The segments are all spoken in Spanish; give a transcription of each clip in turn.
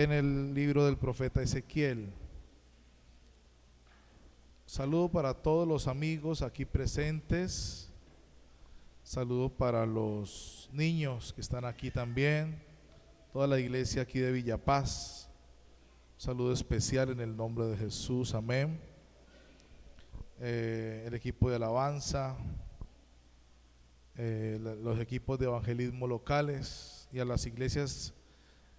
En el libro del profeta Ezequiel. Saludo para todos los amigos aquí presentes. Saludo para los niños que están aquí también. Toda la iglesia aquí de Villapaz. Saludo especial en el nombre de Jesús. Amén. El equipo de alabanza, los equipos de evangelismo locales y a las iglesias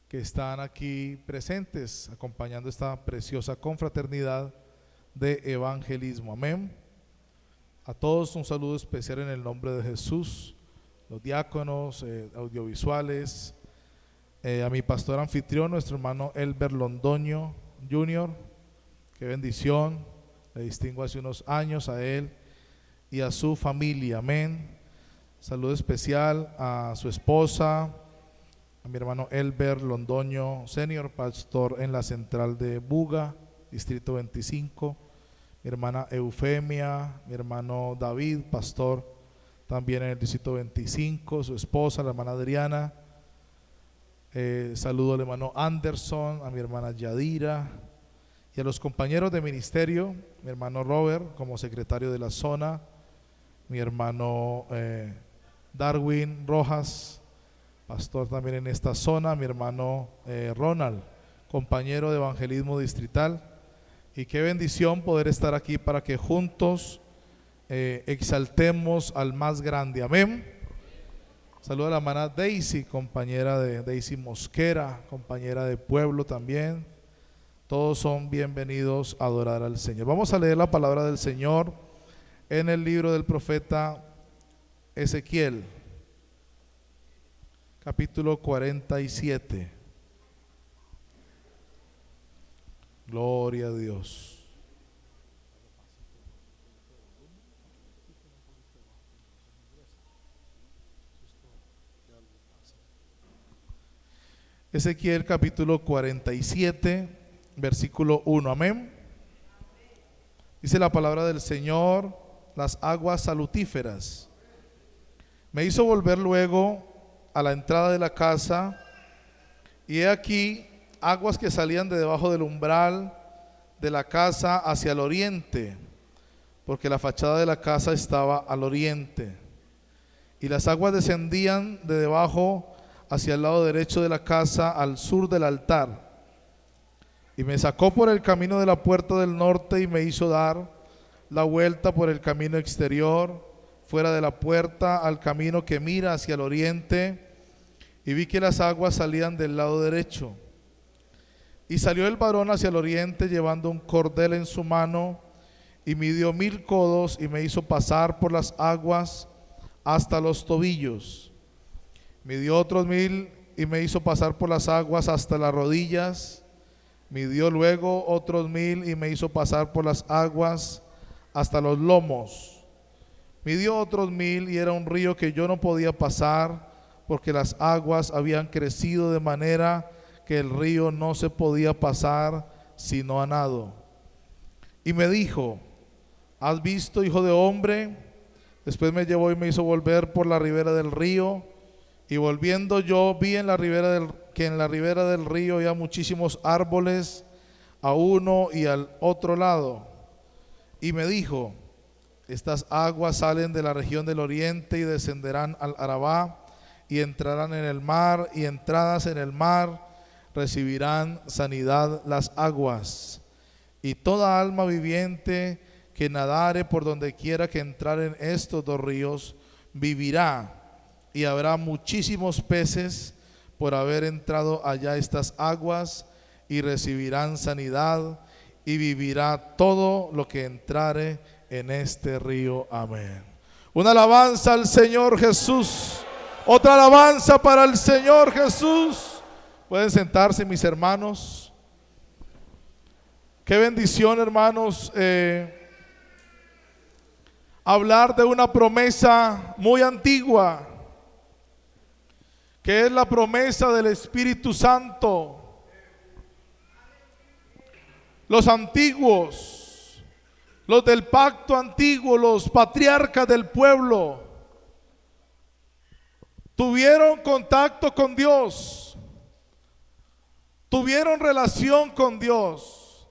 que están aquí presentes acompañando esta preciosa confraternidad de evangelismo. Amén. A todos un saludo especial en el nombre de Jesús, los diáconos, audiovisuales, a mi pastor anfitrión, nuestro hermano Elber Londoño Jr. Qué bendición, le distingo hace unos años a él y a su familia. Amén. Saludo especial a su esposa, a mi hermano Elber Londoño Senior, pastor en la central de Buga, distrito 25, mi hermana Eufemia, mi hermano David, pastor también en el distrito 25, su esposa, la hermana Adriana. Saludo al hermano Anderson, a mi hermana Yadira y a los compañeros de ministerio, mi hermano Robert como secretario de la zona, mi hermano Darwin Rojas, pastor también en esta zona, mi hermano Ronald, compañero de evangelismo distrital. Y qué bendición poder estar aquí para que juntos exaltemos al más grande. Amén. Saludo a la hermana Daisy, compañera de Daisy Mosquera, compañera de pueblo también. Todos son bienvenidos a adorar al Señor. Vamos a leer la palabra del Señor en el libro del profeta Ezequiel, capítulo 47. Gloria a Dios. Ezequiel capítulo 47, versículo 1. Amén. Dice la palabra del Señor: las aguas salutíferas. Me hizo volver luego a la entrada de la casa, y he aquí aguas que salían de debajo del umbral de la casa hacia el oriente, porque la fachada de la casa estaba al oriente, y las aguas descendían de debajo hacia el lado derecho de la casa al sur del altar. Y me sacó por el camino de la puerta del norte y me hizo dar la vuelta por el camino exterior, fuera de la puerta, al camino que mira hacia el oriente, y vi que las aguas salían del lado derecho. Y salió el varón hacia el oriente llevando un cordel en su mano, y midió 1000 codos y me hizo pasar por las aguas hasta los tobillos. Midió otros 1000 y me hizo pasar por las aguas hasta las rodillas. Midió luego otros 1000 y me hizo pasar por las aguas hasta los lomos. Midió otros 1000 y era un río que yo no podía pasar, porque las aguas habían crecido de manera que el río no se podía pasar sino a nado. Y me dijo: ¿has visto, hijo de hombre? Después me llevó y me hizo volver por la ribera del río, y volviendo yo vi que en la ribera del río había muchísimos árboles a uno y al otro lado. Y me dijo: estas aguas salen de la región del oriente y descenderán al Arabá y entrarán en el mar, y entradas en el mar recibirán sanidad las aguas. Y toda alma viviente que nadare por donde quiera que entrar en estos dos ríos vivirá. Y habrá muchísimos peces por haber entrado allá estas aguas, y recibirán sanidad, y vivirá todo lo que entrare en este río. Amén. Una alabanza al Señor Jesús. Otra alabanza para el Señor Jesús. Pueden sentarse, mis hermanos. Qué bendición, hermanos, hablar de una promesa muy antigua, que es la promesa del Espíritu Santo. Los antiguos, los del pacto antiguo, los patriarcas del pueblo, tuvieron contacto con Dios, tuvieron relación con Dios.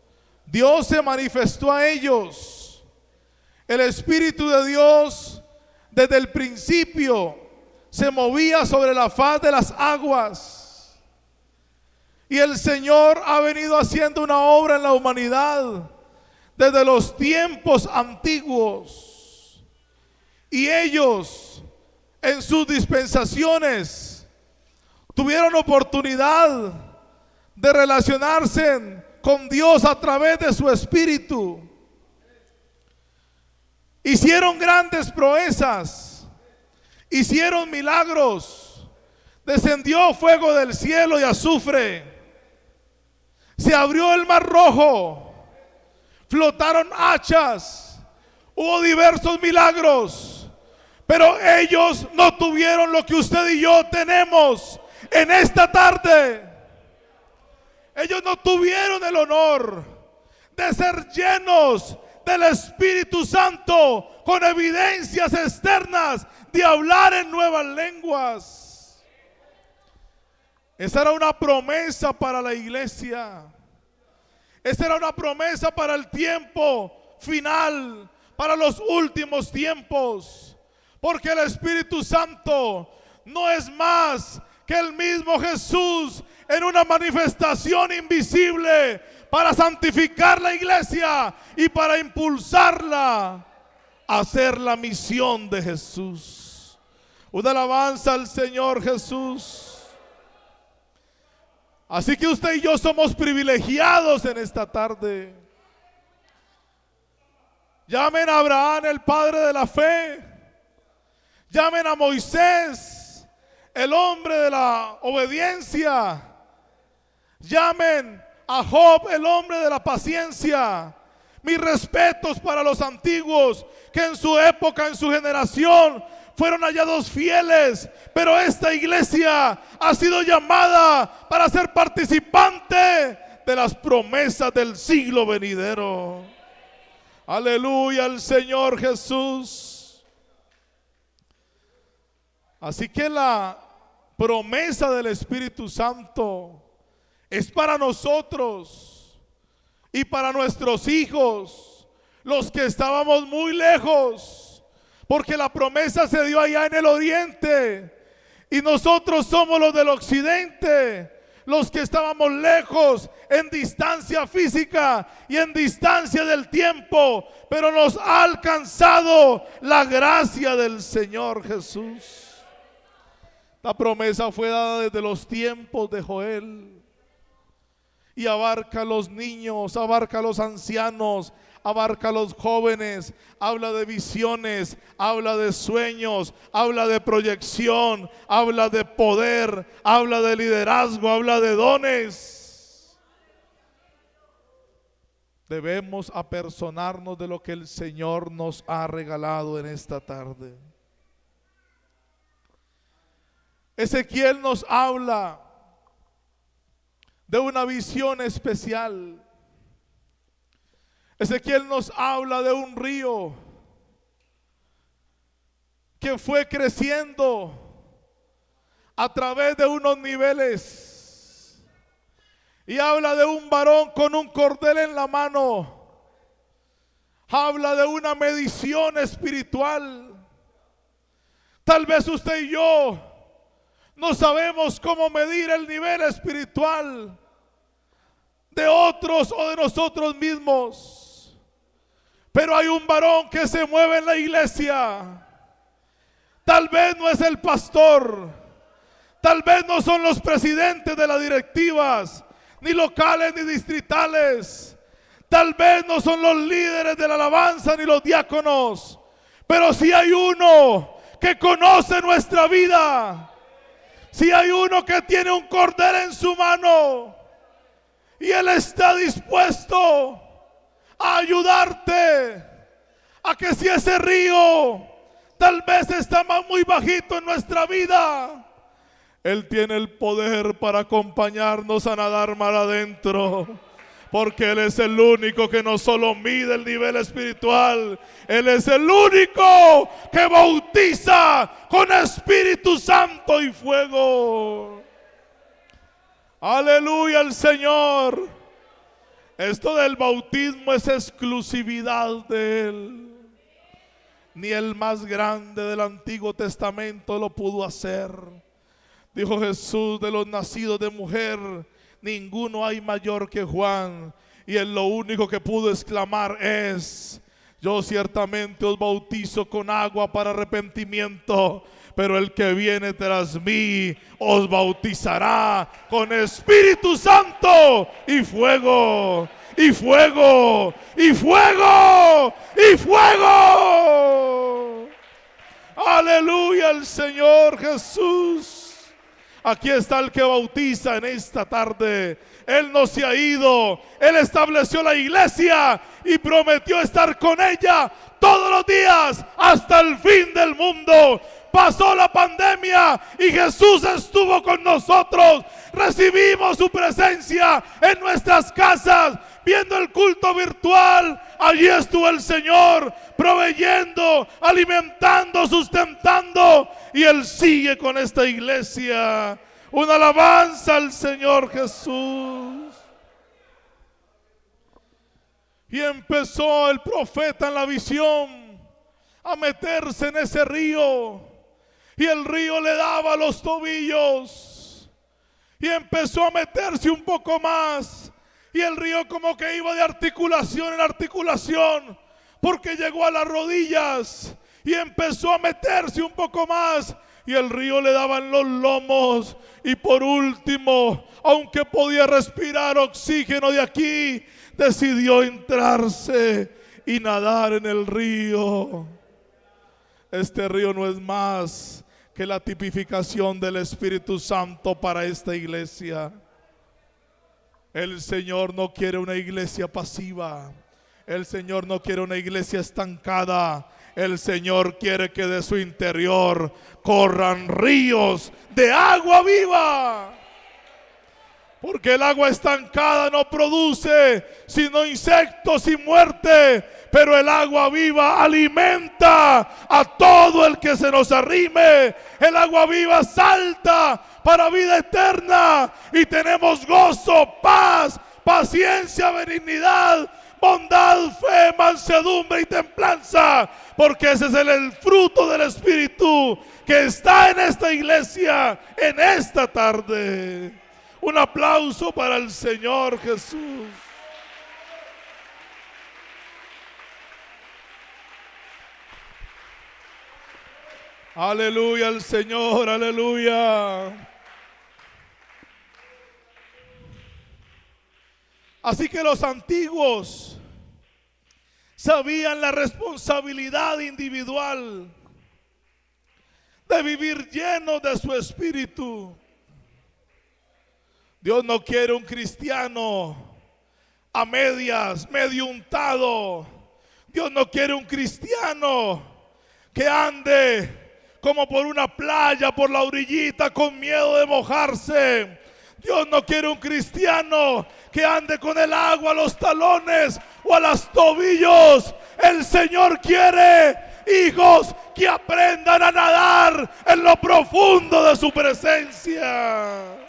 Dios se manifestó a ellos. El Espíritu de Dios desde el principio se movía sobre la faz de las aguas. Y el Señor ha venido haciendo una obra en la humanidad desde los tiempos antiguos. Y ellos en sus dispensaciones tuvieron oportunidad de relacionarse con Dios a través de su Espíritu. Hicieron grandes proezas, hicieron milagros, descendió fuego del cielo y azufre, se abrió el mar rojo, flotaron hachas, hubo diversos milagros, pero ellos no tuvieron lo que usted y yo tenemos en esta tarde. Ellos no tuvieron el honor de ser llenos del Espíritu Santo con evidencias externas de hablar en nuevas lenguas. Esa era una promesa para la iglesia. Esa era una promesa para el tiempo final, para los últimos tiempos. Porque el Espíritu Santo no es más que el mismo Jesús en una manifestación invisible para santificar la iglesia y para impulsarla a hacer la misión de Jesús. Una alabanza al Señor Jesús. Así que usted y yo somos privilegiados en esta tarde. Llamen a Abraham, el padre de la fe. Llamen a Moisés, el hombre de la obediencia. Llamen a Job, el hombre de la paciencia. Mis respetos para los antiguos que en su época, en su generación fueron hallados fieles, pero esta iglesia ha sido llamada para ser participante de las promesas del siglo venidero. Aleluya al Señor Jesús. Así que la promesa del Espíritu Santo es para nosotros y para nuestros hijos, los que estábamos muy lejos, porque la promesa se dio allá en el oriente y nosotros somos los del occidente, los que estábamos lejos en distancia física y en distancia del tiempo, pero nos ha alcanzado la gracia del Señor Jesús. La promesa fue dada desde los tiempos de Joel y abarca a los niños, abarca a los ancianos, abarca a los jóvenes, habla de visiones, habla de sueños, habla de proyección, habla de poder, habla de liderazgo, habla de dones. Debemos apersonarnos de lo que el Señor nos ha regalado en esta tarde. Ezequiel nos habla de una visión especial. Ezequiel nos habla de un río que fue creciendo a través de unos niveles. Y habla de un varón con un cordel en la mano. Habla de una medición espiritual. Tal vez usted y yo no sabemos cómo medir el nivel espiritual de otros o de nosotros mismos. Pero hay un varón que se mueve en la iglesia. Tal vez no es el pastor, tal vez no son los presidentes de las directivas, ni locales ni distritales, tal vez no son los líderes de la alabanza ni los diáconos, pero si hay uno que conoce nuestra vida. Si hay uno que tiene un cordel en su mano y él está dispuesto a ayudarte, a que si ese río tal vez está muy bajito en nuestra vida, él tiene el poder para acompañarnos a nadar mar adentro. Porque Él es el único que no solo mide el nivel espiritual, Él es el único que bautiza con Espíritu Santo y fuego. Aleluya al Señor. Esto del bautismo es exclusividad de Él. Ni el más grande del Antiguo Testamento lo pudo hacer. Dijo Jesús: de los nacidos de mujer, ninguno hay mayor que Juan. Y él lo único que pudo exclamar es: yo ciertamente os bautizo con agua para arrepentimiento, pero el que viene tras mí os bautizará con Espíritu Santo y fuego, y fuego, y fuego, y fuego. Aleluya al Señor Jesús. Aquí está el que bautiza en esta tarde. Él no se ha ido. Él estableció la iglesia y prometió estar con ella todos los días hasta el fin del mundo. Pasó la pandemia y Jesús estuvo con nosotros. Recibimos su presencia en nuestras casas, viendo el culto virtual. Allí estuvo el Señor proveyendo, alimentando, sustentando, y Él sigue con esta iglesia. Una alabanza al Señor Jesús. Y empezó el profeta en la visión a meterse en ese río, y el río le daba los tobillos, y empezó a meterse un poco más, y el río como que iba de articulación en articulación, porque llegó a las rodillas, y empezó a meterse un poco más, y el río le daba en los lomos, y por último, aunque podía respirar oxígeno de aquí, decidió entrarse y nadar en el río. Este río no es más que la tipificación del Espíritu Santo para esta iglesia. El Señor no quiere una iglesia pasiva. El Señor no quiere una iglesia estancada. El Señor quiere que de su interior corran ríos de agua viva. Porque el agua estancada no produce sino insectos y muerte, pero el agua viva alimenta a todo el que se nos arrime. El agua viva salta para vida eterna, y tenemos gozo, paz, paciencia, benignidad, bondad, fe, mansedumbre y templanza, porque ese es el fruto del Espíritu que está en esta iglesia en esta tarde. Un aplauso para el Señor Jesús. Aleluya al Señor, aleluya. Así que los antiguos sabían la responsabilidad individual de vivir llenos de su espíritu. Dios no quiere un cristiano a medias, medio untado. Dios no quiere un cristiano que ande como por una playa, por la orillita, con miedo de mojarse. Dios no quiere un cristiano que ande con el agua a los talones o a los tobillos. El Señor quiere hijos que aprendan a nadar en lo profundo de su presencia.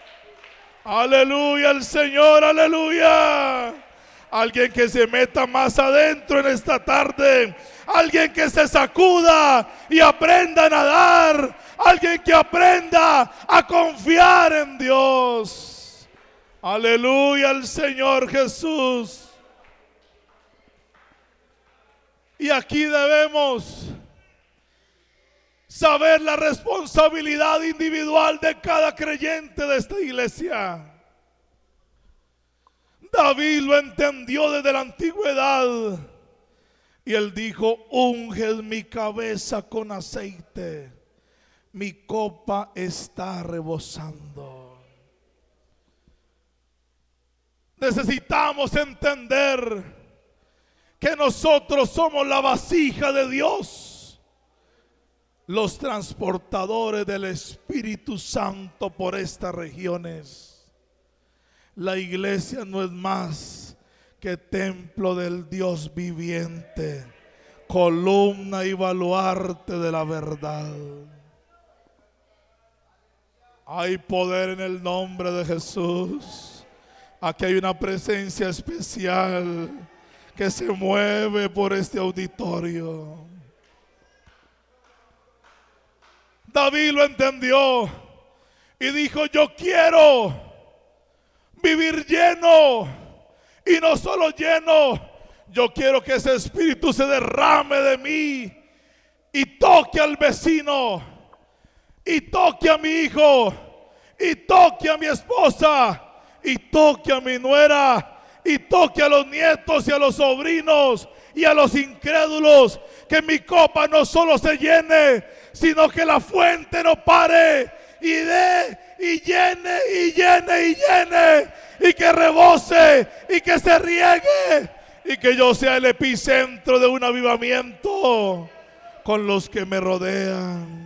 Aleluya al Señor, aleluya. Alguien que se meta más adentro en esta tarde. Alguien que se sacuda y aprenda a nadar. Alguien que aprenda a confiar en Dios. Aleluya al Señor Jesús. Y aquí debemos saber la responsabilidad individual de cada creyente de esta iglesia. David lo entendió desde la antigüedad, y él dijo: unge mi cabeza con aceite, mi copa está rebosando. Necesitamos entender que nosotros somos la vasija de Dios, los transportadores del Espíritu Santo por estas regiones. La iglesia no es más que templo del Dios viviente, columna y baluarte de la verdad. Hay poder en el nombre de Jesús. Aquí hay una presencia especial que se mueve por este auditorio. David lo entendió y dijo: yo quiero vivir lleno, y no solo lleno, yo quiero que ese espíritu se derrame de mí y toque al vecino, y toque a mi hijo, y toque a mi esposa, y toque a mi nuera, y toque a los nietos y a los sobrinos y a los incrédulos. Que mi copa no solo se llene, sino que la fuente no pare, y dé y llene y llene y llene, y que rebose y que se riegue, y que yo sea el epicentro de un avivamiento con los que me rodean.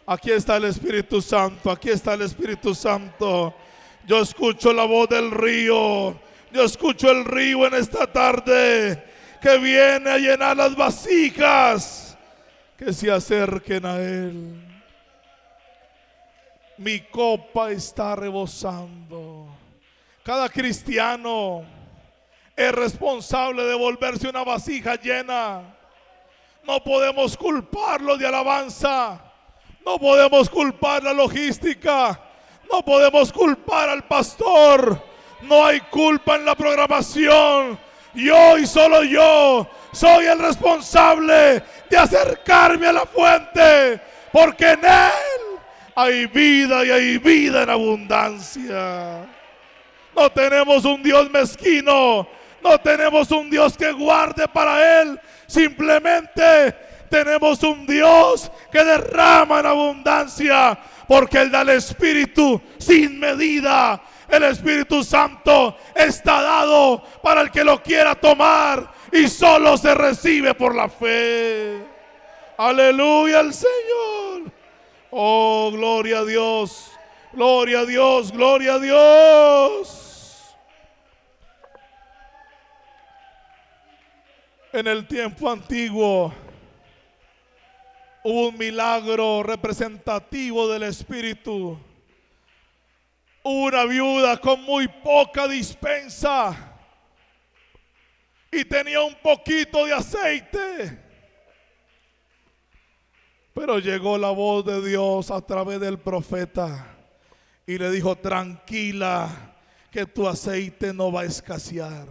Aquí está el Espíritu Santo, aquí está el Espíritu Santo. Yo escucho la voz del río, yo escucho el río en esta tarde, que viene a llenar las vasijas que se acerquen a Él. Mi copa está rebosando. Cada cristiano es responsable de volverse una vasija llena. No podemos culparlo de alabanza, no podemos culpar la logística, no podemos culpar al pastor. No hay culpa en la programación. Yo y solo yo soy el responsable de acercarme a la fuente, porque en Él hay vida, y hay vida en abundancia. No tenemos un Dios mezquino, no tenemos un Dios que guarde para Él. Simplemente tenemos un Dios que derrama en abundancia, porque Él da el Espíritu sin medida. El Espíritu Santo está dado para el que lo quiera tomar, y solo se recibe por la fe. Aleluya al Señor. Oh, gloria a Dios, gloria a Dios, gloria a Dios. En el tiempo antiguo hubo un milagro representativo del Espíritu. Hubo una viuda con muy poca dispensa y tenía un poquito de aceite. Pero llegó la voz de Dios a través del profeta y le dijo: tranquila, que tu aceite no va a escasear.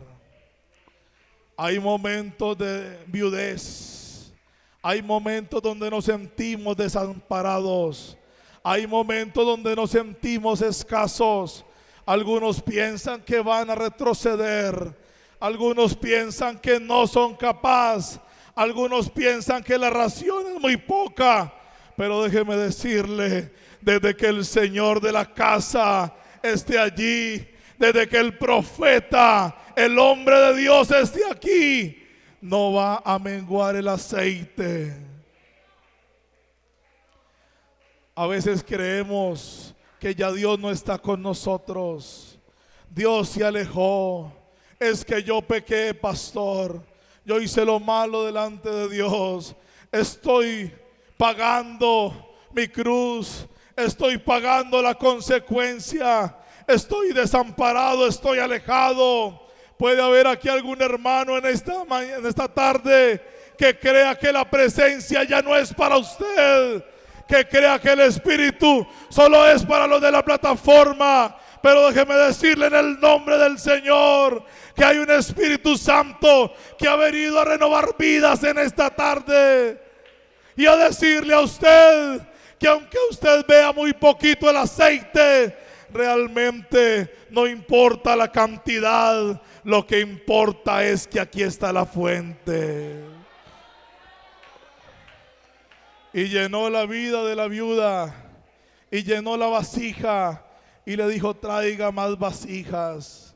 Hay momentos de viudez, hay momentos donde nos sentimos desamparados, hay momentos donde nos sentimos escasos. Algunos piensan que van a retroceder, algunos piensan que no son capaces, algunos piensan que la ración es muy poca. Pero déjeme decirle, desde que el Señor de la casa esté allí, desde que el profeta, el hombre de Dios esté aquí, no va a menguar el aceite. A veces creemos que ya Dios no está con nosotros. Dios se alejó. Es que yo pequé, pastor. Yo hice lo malo delante de Dios. Estoy pagando mi cruz. Estoy pagando la consecuencia. Estoy desamparado, estoy alejado. Puede haber aquí algún hermano en esta tarde que crea que la presencia ya no es para usted, que crea que el Espíritu solo es para los de la plataforma. Pero déjeme decirle en el nombre del Señor que hay un Espíritu Santo que ha venido a renovar vidas en esta tarde, y a decirle a usted que aunque usted vea muy poquito el aceite, realmente no importa la cantidad, lo que importa es que aquí está la fuente. Y llenó la vida de la viuda, y llenó la vasija, y le dijo: traiga más vasijas.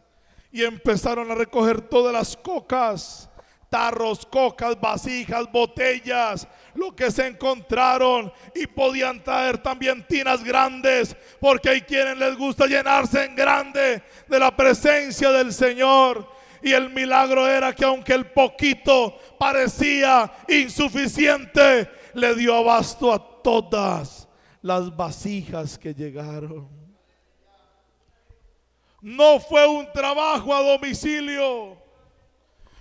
Y empezaron a recoger todas las cocas, tarros, cocas, vasijas, botellas, lo que se encontraron. Y podían traer también tinas grandes, porque hay quienes les gusta llenarse en grande de la presencia del Señor. Y el milagro era que aunque el poquito parecía insuficiente, le dio abasto a todas las vasijas que llegaron. No fue un trabajo a domicilio.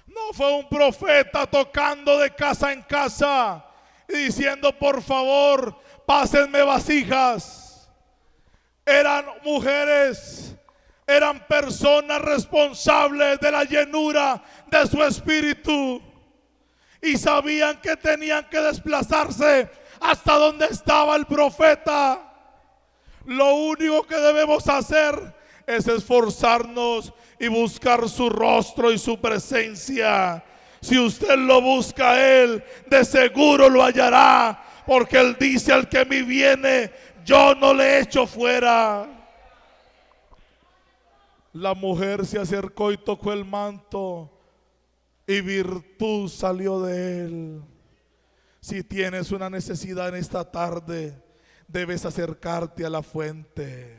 No fue un profeta tocando de casa en casa y diciendo: por favor, pásenme vasijas. Eran mujeres, eran personas responsables de la llenura de su espíritu y sabían que tenían que desplazarse hasta donde estaba el profeta. Lo único que debemos hacer es esforzarnos y buscar su rostro y su presencia. Si usted lo busca a Él, de seguro lo hallará, porque Él dice: al que a mí viene, yo no le echo fuera. La mujer se acercó y tocó el manto, y virtud salió de él. Si tienes una necesidad en esta tarde, debes acercarte a la fuente.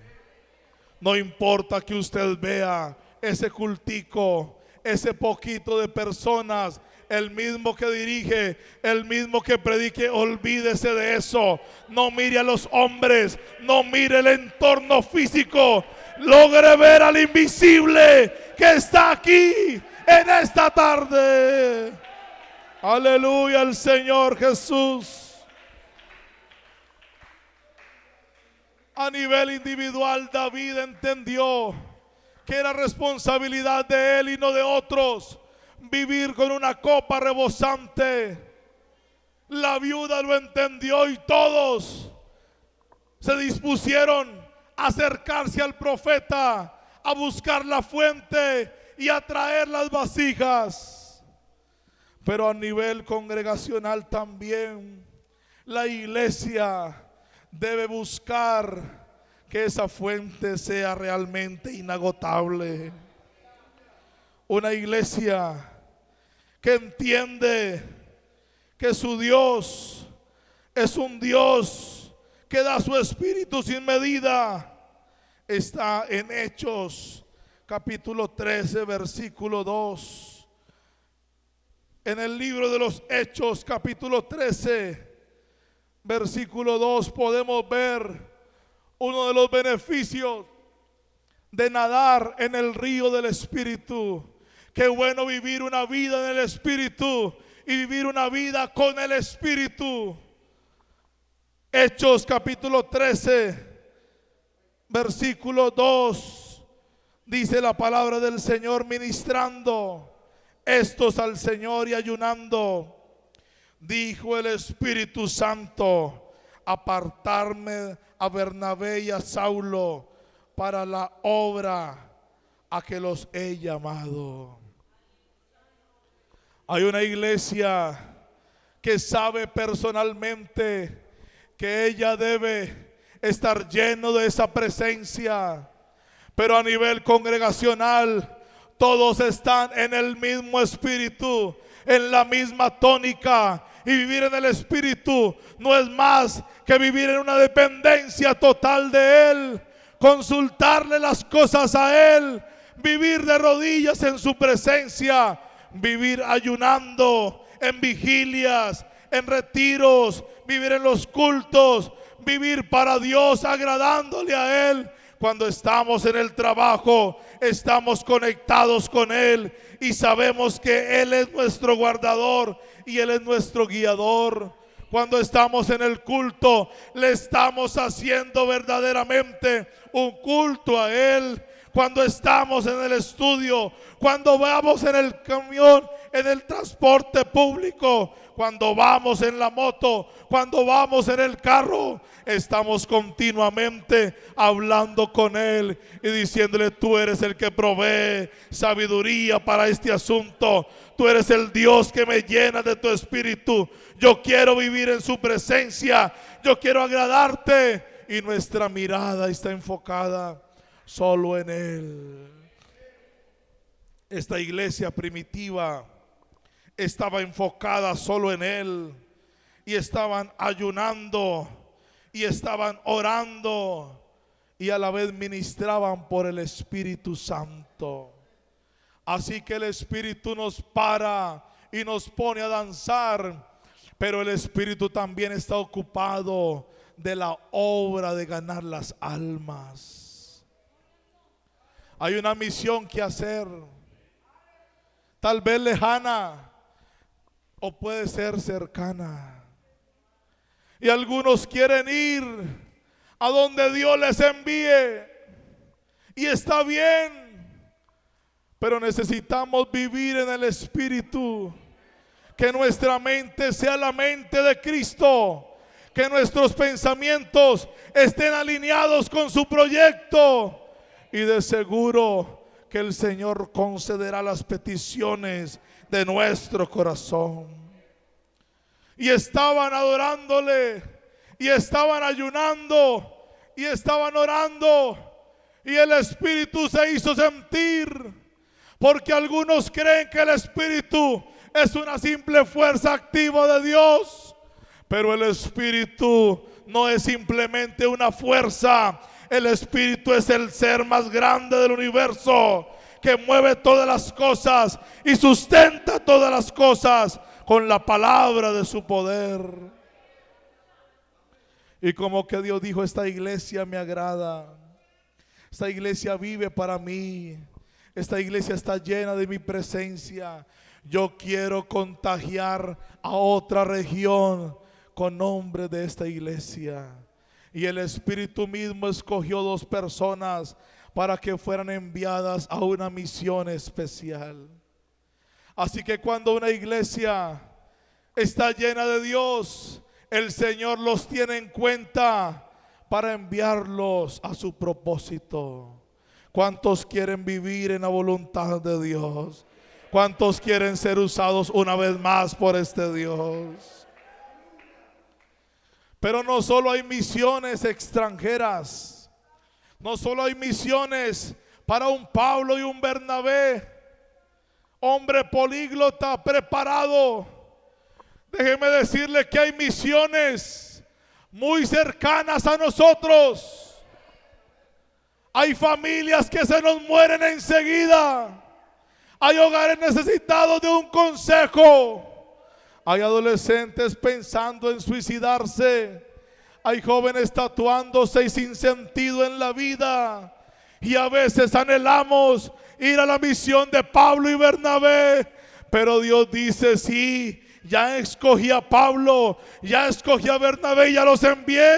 No importa que usted vea ese cultico, ese poquito de personas, el mismo que dirige, el mismo que predique, olvídese de eso. No mire a los hombres, no mire el entorno físico. Logre ver al invisible que está aquí en esta tarde. Aleluya al Señor Jesús. A nivel individual, David entendió que era responsabilidad de él y no de otros vivir con una copa rebosante. La viuda lo entendió y todos se dispusieron a acercarse al profeta, a buscar la fuente y a traer las vasijas. Pero a nivel congregacional también, la iglesia debe buscar que esa fuente sea realmente inagotable. Una iglesia que entiende que su Dios es un Dios que da su espíritu sin medida. Está en Hechos capítulo 13 versículo 2. En el libro de los Hechos capítulo 13 versículo 2 podemos ver uno de los beneficios de nadar en el río del Espíritu. Qué bueno vivir una vida en el Espíritu y vivir una vida con el Espíritu. Hechos capítulo 13 versículo 2 dice la palabra del Señor: ministrando estos al Señor y ayunando, dijo el Espíritu Santo: apartarme a Bernabé y a Saulo para la obra a que los he llamado. Hay una iglesia que sabe personalmente que ella debe estar lleno de esa presencia, pero a nivel congregacional todos están en el mismo espíritu, en la misma tónica. Y vivir en el Espíritu no es más que vivir en una dependencia total de Él, consultarle las cosas a Él, vivir de rodillas en su presencia, vivir ayunando, en vigilias, en retiros, vivir en los cultos, vivir para Dios, agradándole a Él. Cuando estamos en el trabajo, estamos conectados con Él y sabemos que Él es nuestro guardador y Él es nuestro guiador. Cuando estamos en el culto, le estamos haciendo verdaderamente un culto a Él. Cuando estamos en el estudio, cuando vamos en el camión, en el transporte público, cuando vamos en la moto, cuando vamos en el carro, estamos continuamente hablando con Él y diciéndole: tú eres el que provee sabiduría para este asunto, tú eres el Dios que me llena de tu espíritu, yo quiero vivir en su presencia, yo quiero agradarte. Y nuestra mirada está enfocada solo en Él. Esta iglesia primitiva estaba enfocada solo en Él y estaban ayunando y estaban orando y a la vez ministraban por el Espíritu Santo. Así que el Espíritu nos para y nos pone a danzar, pero el Espíritu también está ocupado de la obra de ganar las almas. Hay una misión que hacer, tal vez lejana o puede ser cercana. Y algunos quieren ir a donde Dios les envíe. Y está bien, pero necesitamos vivir en el Espíritu. Que nuestra mente sea la mente de Cristo. Que nuestros pensamientos estén alineados con su proyecto. Y de seguro que el Señor concederá las peticiones de nuestro corazón. Y estaban adorándole, y estaban ayunando, y estaban orando, y el Espíritu se hizo sentir. Porque algunos creen que el Espíritu es una simple fuerza activa de Dios, pero el Espíritu no es simplemente una fuerza. El Espíritu es el ser más grande del universo, que mueve todas las cosas y sustenta todas las cosas con la palabra de su poder. Y como que Dios dijo: esta iglesia me agrada, esta iglesia vive para mí, esta iglesia está llena de mi presencia. Yo quiero contagiar a otra región con nombre de esta iglesia. Y el Espíritu mismo escogió 2 personas para que fueran enviadas a una misión especial. Así que cuando una iglesia está llena de Dios, el Señor los tiene en cuenta para enviarlos a su propósito. ¿Cuántos quieren vivir en la voluntad de Dios? ¿Cuántos quieren ser usados una vez más por este Dios? Pero no solo hay misiones extranjeras, no solo hay misiones para un Pablo y un Bernabé, hombre políglota preparado. Déjeme decirle que hay misiones muy cercanas a nosotros. Hay familias que se nos mueren enseguida. Hay hogares necesitados de un consejo. Hay adolescentes pensando en suicidarse. Hay jóvenes tatuándose y sin sentido en la vida. Y a veces anhelamos ir a la misión de Pablo y Bernabé. Pero Dios dice: sí, ya escogí a Pablo, ya escogí a Bernabé y ya los envié.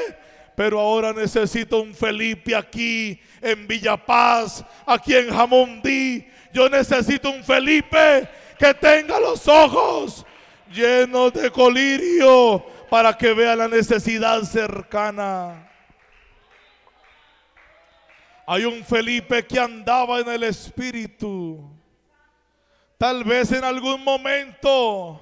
Pero ahora necesito un Felipe aquí en Villa Paz, aquí en Jamundí. Yo necesito un Felipe que tenga los ojos llenos de colirio para que vea la necesidad cercana. Hay un Felipe que andaba en el Espíritu. Tal vez en algún momento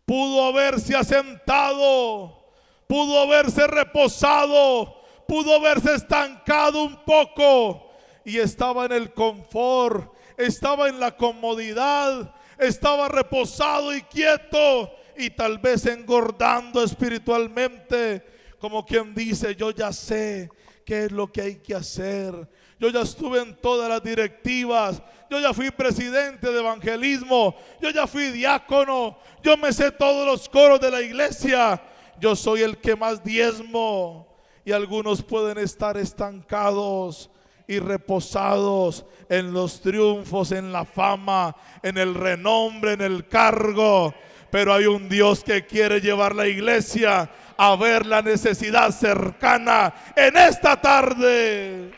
pudo haberse asentado, pudo haberse reposado, pudo haberse estancado un poco y estaba en el confort, estaba en la comodidad, estaba reposado y quieto y tal vez engordando espiritualmente, como quien dice: yo ya sé qué es lo que hay que hacer, yo ya estuve en todas las directivas, yo ya fui presidente de evangelismo, yo ya fui diácono, yo me sé todos los coros de la iglesia, yo soy el que más diezmo. Y algunos pueden estar estancados y reposados en los triunfos, en la fama, en el renombre, en el cargo. Pero hay un Dios que quiere llevar la iglesia a ver la necesidad cercana en esta tarde.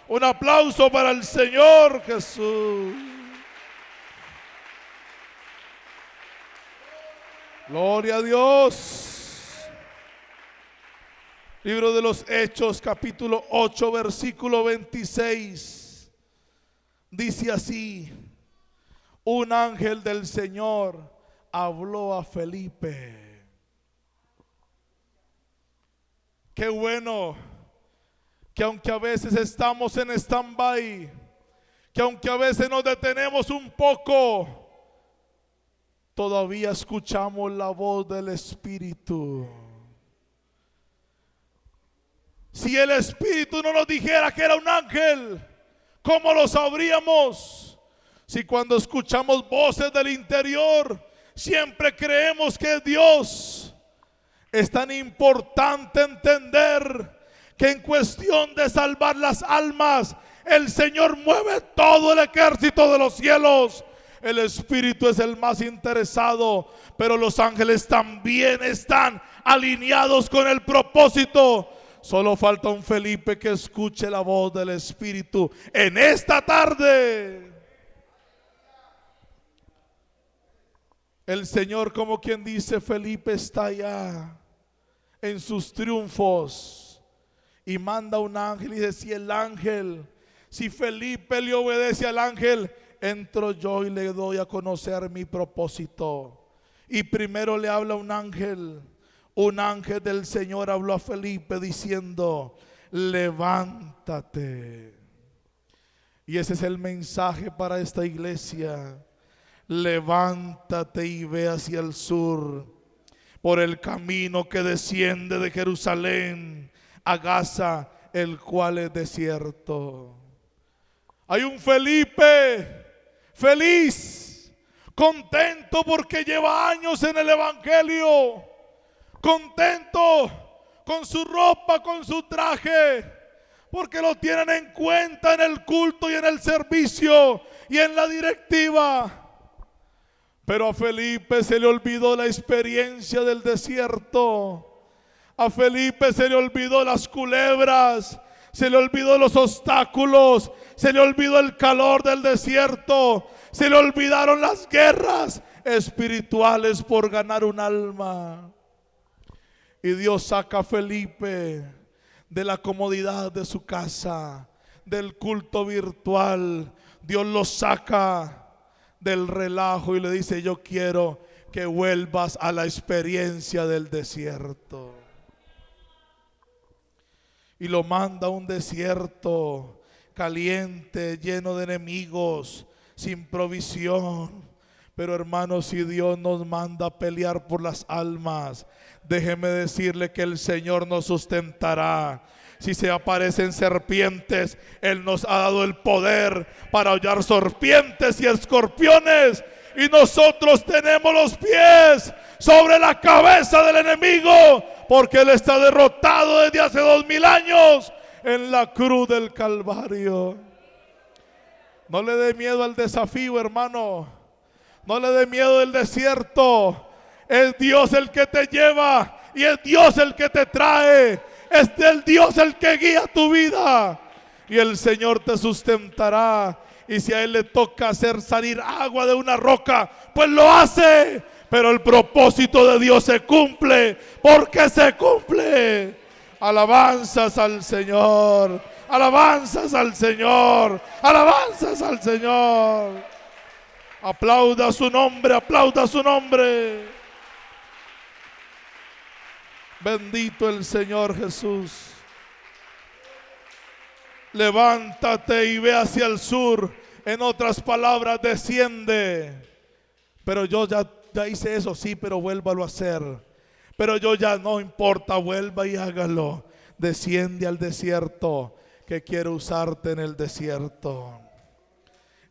Un aplauso para el Señor Jesús. Gloria a Dios. Libro de los Hechos, capítulo 8, versículo 26. Dice así: un ángel del Señor habló a Felipe. Qué bueno que aunque a veces estamos en stand-by, que aunque a veces nos detenemos un poco, todavía escuchamos la voz del Espíritu. Si el Espíritu no nos dijera que era un ángel, ¿cómo lo sabríamos? Si cuando escuchamos voces del interior siempre creemos que es Dios. Es tan importante entender que en cuestión de salvar las almas, el Señor mueve todo el ejército de los cielos. El Espíritu es el más interesado, pero los ángeles también están alineados con el propósito. Solo falta un Felipe que escuche la voz del Espíritu en esta tarde. El Señor, como quien dice, Felipe está allá en sus triunfos y manda un ángel y dice: si Felipe le obedece al ángel, entro yo y le doy a conocer mi propósito. Y primero le habla un ángel del Señor habló a Felipe diciendo: levántate. Y ese es el mensaje para esta iglesia: levántate y ve hacia el sur, por el camino que desciende de Jerusalén a Gaza, el cual es desierto. Hay un Felipe feliz, contento porque lleva años en el evangelio, contento con su ropa, con su traje, porque lo tienen en cuenta en el culto y en el servicio y en la directiva. Pero a Felipe se le olvidó la experiencia del desierto. A Felipe se le olvidó las culebras, se le olvidó los obstáculos, se le olvidó el calor del desierto, se le olvidaron las guerras espirituales por ganar un alma. Y Dios saca a Felipe de la comodidad de su casa, del culto virtual. Dios lo saca del relajo y le dice: yo quiero que vuelvas a la experiencia del desierto. Y lo manda a un desierto caliente, lleno de enemigos, sin provisión. Pero hermanos, si Dios nos manda a pelear por las almas, déjeme decirle que el Señor nos sustentará. Si se aparecen serpientes, Él nos ha dado el poder para hollar serpientes y escorpiones. Y nosotros tenemos los pies sobre la cabeza del enemigo, porque Él está derrotado desde hace 2000 años en la cruz del Calvario. No le dé miedo al desafío, hermano. No le dé miedo del desierto. Es Dios el que te lleva y es Dios el que te trae. Es el Dios el que guía tu vida. Y el Señor te sustentará. Y si a Él le toca hacer salir agua de una roca, pues lo hace. Pero el propósito de Dios se cumple, porque se cumple. Alabanzas al Señor. Alabanzas al Señor. Alabanzas al Señor. Aplauda su nombre, aplauda su nombre. Bendito el Señor Jesús. Levántate y ve hacia el sur. En otras palabras, desciende. Pero yo ya hice eso, sí, pero vuélvalo a hacer. Pero yo ya no importa, vuelva y hágalo. Desciende al desierto, que quiero usarte en el desierto.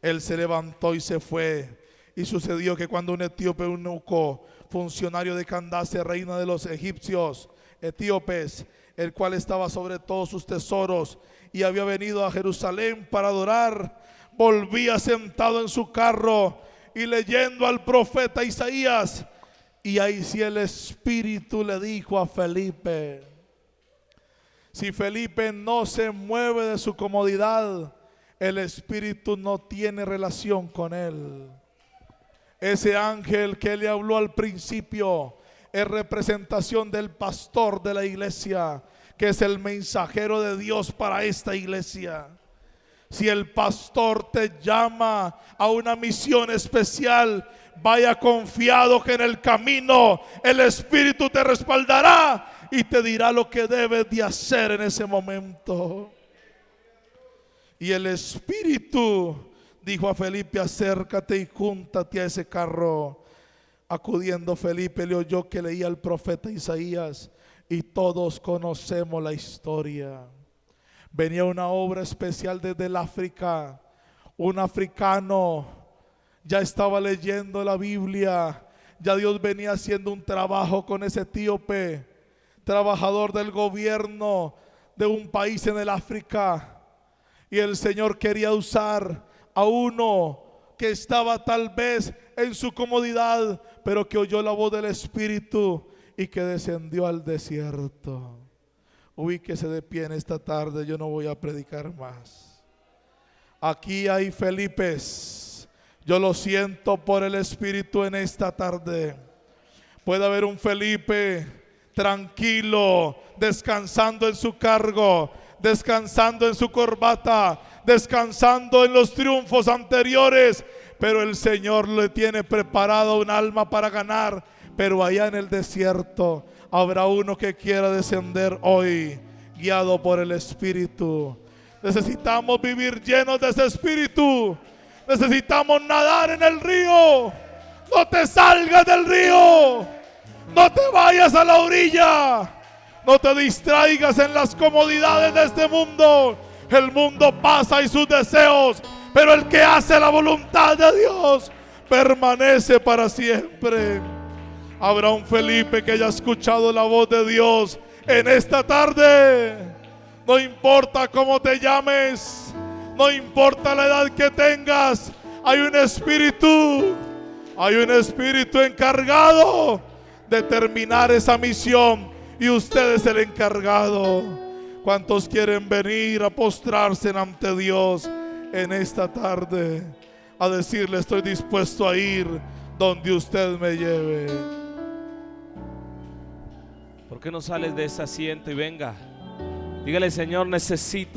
Él se levantó y se fue. Y sucedió que cuando un etíope eunuco, funcionario de Candace, reina de los egipcios etíopes, el cual estaba sobre todos sus tesoros y había venido a Jerusalén para adorar, volvía sentado en su carro y leyendo al profeta Isaías. Y ahí sí el Espíritu le dijo a Felipe: si Felipe no se mueve de su comodidad, el Espíritu no tiene relación con él. Ese ángel que le habló al principio es representación del pastor de la iglesia, que es el mensajero de Dios para esta iglesia. Si el pastor te llama a una misión especial, vaya confiado que en el camino el Espíritu te respaldará y te dirá lo que debes de hacer en ese momento. Y el Espíritu dijo a Felipe: acércate y júntate a ese carro. Acudiendo Felipe, le oyó que leía el profeta Isaías, y todos conocemos la historia. Venía una obra especial desde el África. Un africano ya estaba leyendo la Biblia, Ya Dios venía haciendo un trabajo con ese etíope, trabajador del gobierno de un país en el África. Y el Señor quería usar a uno que estaba tal vez en su comodidad, pero que oyó la voz del Espíritu y que descendió al desierto. Ubíquese de pie en esta tarde, yo no voy a predicar más. Aquí hay Felipes. Yo lo siento por el Espíritu en esta tarde. Puede haber un Felipe tranquilo, descansando en su cargo, descansando en su corbata, descansando en los triunfos anteriores, pero el Señor le tiene preparado un alma para ganar. Pero allá en el desierto habrá uno que quiera descender hoy, guiado por el Espíritu. Necesitamos vivir llenos de ese Espíritu. Necesitamos nadar en el río. No te salgas del río. No te vayas a la orilla. No te distraigas en las comodidades de este mundo. El mundo pasa y sus deseos, pero el que hace la voluntad de Dios permanece para siempre. Habrá un Felipe que haya escuchado la voz de Dios en esta tarde. No importa cómo te llames, no importa la edad que tengas, hay un espíritu encargado de terminar esa misión, y usted es el encargado. ¿Cuántos quieren venir a postrarse ante Dios en esta tarde? A decirle: estoy dispuesto a ir donde usted me lleve. ¿Por qué no sales de ese asiento y venga? Dígale: Señor, necesito